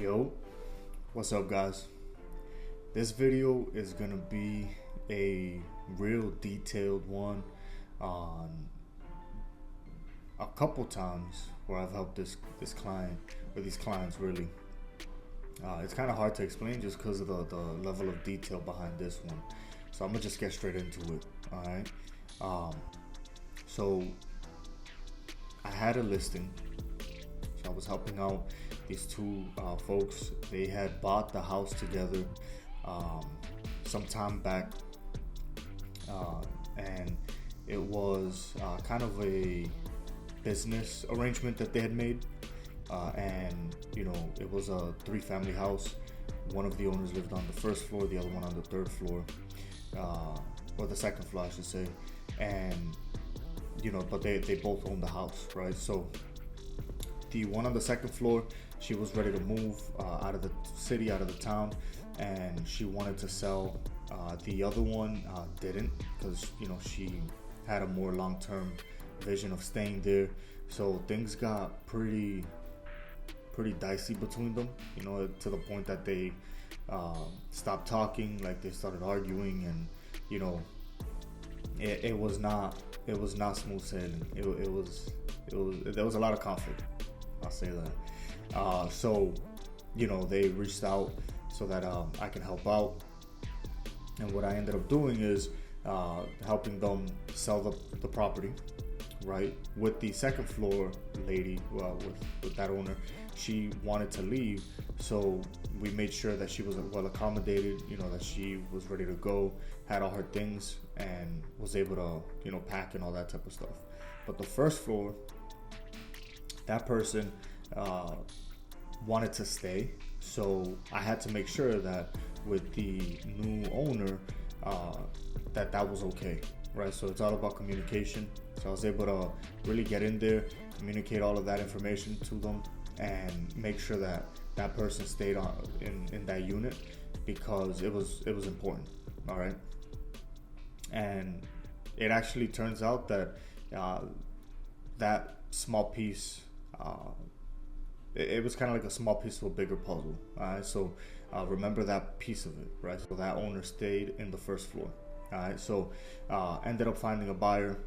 Yo, what's up guys? This video is gonna be a real detailed one on a couple times where I've helped this client or these clients really. It's kind of hard to explain just because of the level of detail behind this one. So I'm gonna just get straight into it. All right. So I had a listing. So I was helping out these two folks. They had bought the house together some time back, and it was kind of a business arrangement that they had made. And it was a 3-family house. One of the owners lived on the first floor, the other one on the third floor, or the second floor, I should say. And but they both owned the house, right? So the one on the second floor, she was ready to move out of the city, out of the town, and she wanted to sell. The other one didn't, because she had a more long-term vision of staying there. So things got pretty dicey between them, to the point that they stopped talking. Like, they started arguing, and it was not smooth sailing. There was a lot of conflict, I'll say that. So they reached out so that I can help out, and what I ended up doing is helping them sell the property, right? With the second floor lady, with that owner, she wanted to leave, so we made sure that she was well accommodated, that she was ready to go, had all her things, and was able to pack and all that type of stuff. But the first floor, that person wanted to stay, so I had to make sure that with the new owner that was okay, right? So it's all about communication. So I was able to really get in there, communicate all of that information to them, and make sure that that person stayed on in that unit, because it was important. All right. And it actually turns out that that small piece, it was kind of like a small piece of a bigger puzzle. All right. So remember that piece of it, right? So that owner stayed in the first floor. All right. So ended up finding a buyer.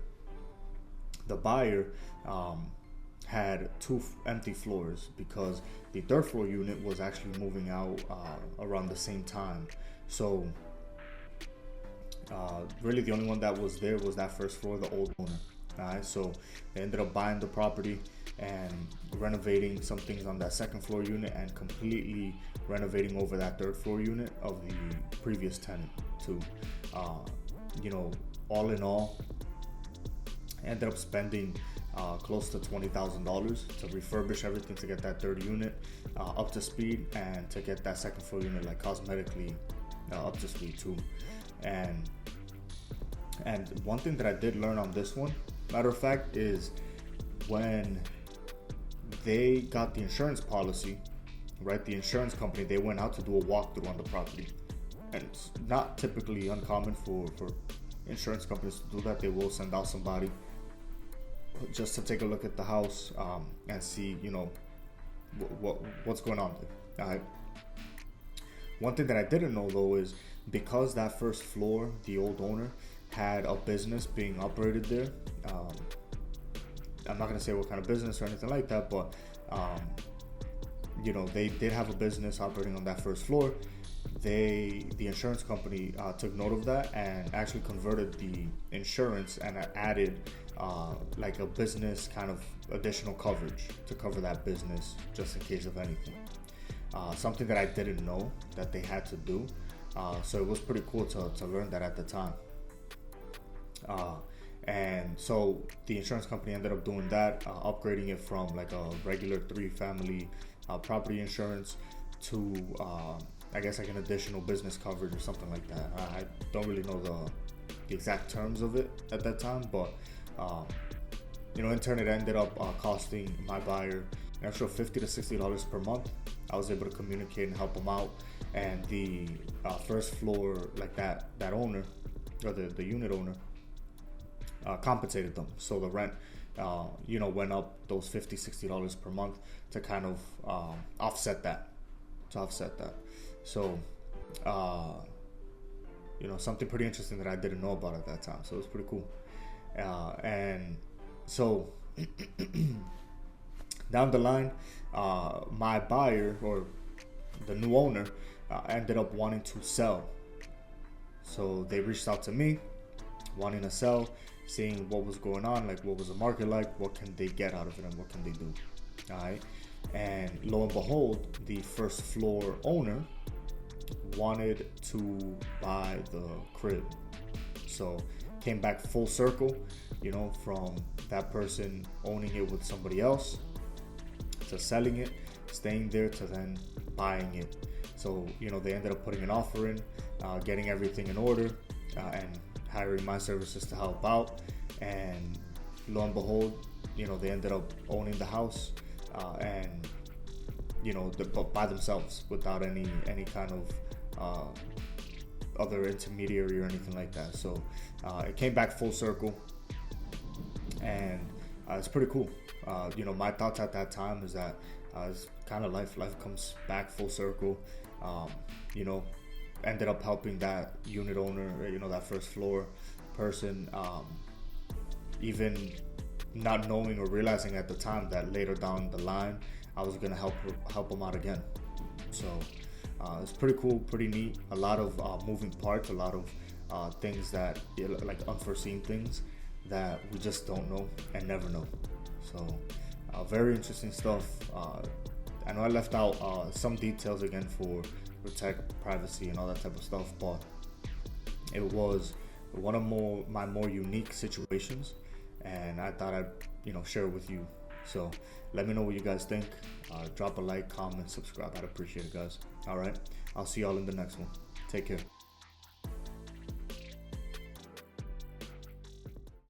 The buyer had 2 empty floors, because the third floor unit was actually moving out around the same time. So really the only one that was there was that first floor, the old owner. Alright, so they ended up buying the property and renovating some things on that second floor unit, and completely renovating over that third floor unit of the previous tenant too. All in all, ended up spending close to $20,000 to refurbish everything, to get that third unit up to speed, and to get that second floor unit like cosmetically up to speed too. And one thing that I did learn on this one, matter of fact, is when they got the insurance policy, right? The insurance company, they went out to do a walkthrough on the property, and it's not typically uncommon for insurance companies to do that. They will send out somebody just to take a look at the house and see what's going on there. All right. One thing that I didn't know though is, because that first floor, the old owner had a business being operated there. I'm not gonna say what kind of business or anything like that, but they did have a business operating on that first floor. The insurance company took note of that and actually converted the insurance and added like a business kind of additional coverage to cover that business, just in case of anything. Something that I didn't know that they had to do. So it was pretty cool to learn that at the time. And so the insurance company ended up doing that, upgrading it from like a regular 3-family property insurance to I guess like an additional business coverage or something like that. I don't really know the exact terms of it at that time, but in turn it ended up costing my buyer an extra $50 to $60 per month. I was able to communicate and help them out, and the first floor, like that owner, or the unit owner, compensated them. So the rent went up those $50, $60 per month to kind of offset that. offset that. So, something pretty interesting that I didn't know about at that time. So it was pretty cool. And so down the line, my buyer or the new owner ended up wanting to sell. So they reached out to me, wanting to sell, seeing what was going on, like what was the market like, what can they get out of it, and what can they do. All right. And lo and behold, the first floor owner wanted to buy the crib. So came back full circle, from that person owning it with somebody else to selling it, staying there, to then buying it. So, they ended up putting an offer in, getting everything in order, and hiring my services to help out. And lo and behold, they ended up owning the house, and by themselves, without any kind of other intermediary or anything like that. So it came back full circle, and it's pretty cool. My thoughts at that time is that it's kind of life comes back full circle. Ended up helping that unit owner, that first floor person, even not knowing or realizing at the time that later down the line I was gonna help them out again. So it's pretty cool, pretty neat. A lot of moving parts, a lot of things that, like unforeseen things that we just don't know and never know. So very interesting stuff. I know I left out some details again for protect privacy and all that type of stuff, but it was one of my more unique situations, and I thought I'd share it with you. So let me know what you guys think. Drop a like, comment, subscribe. I'd appreciate it, guys. All right, I'll see y'all in the next one. Take care.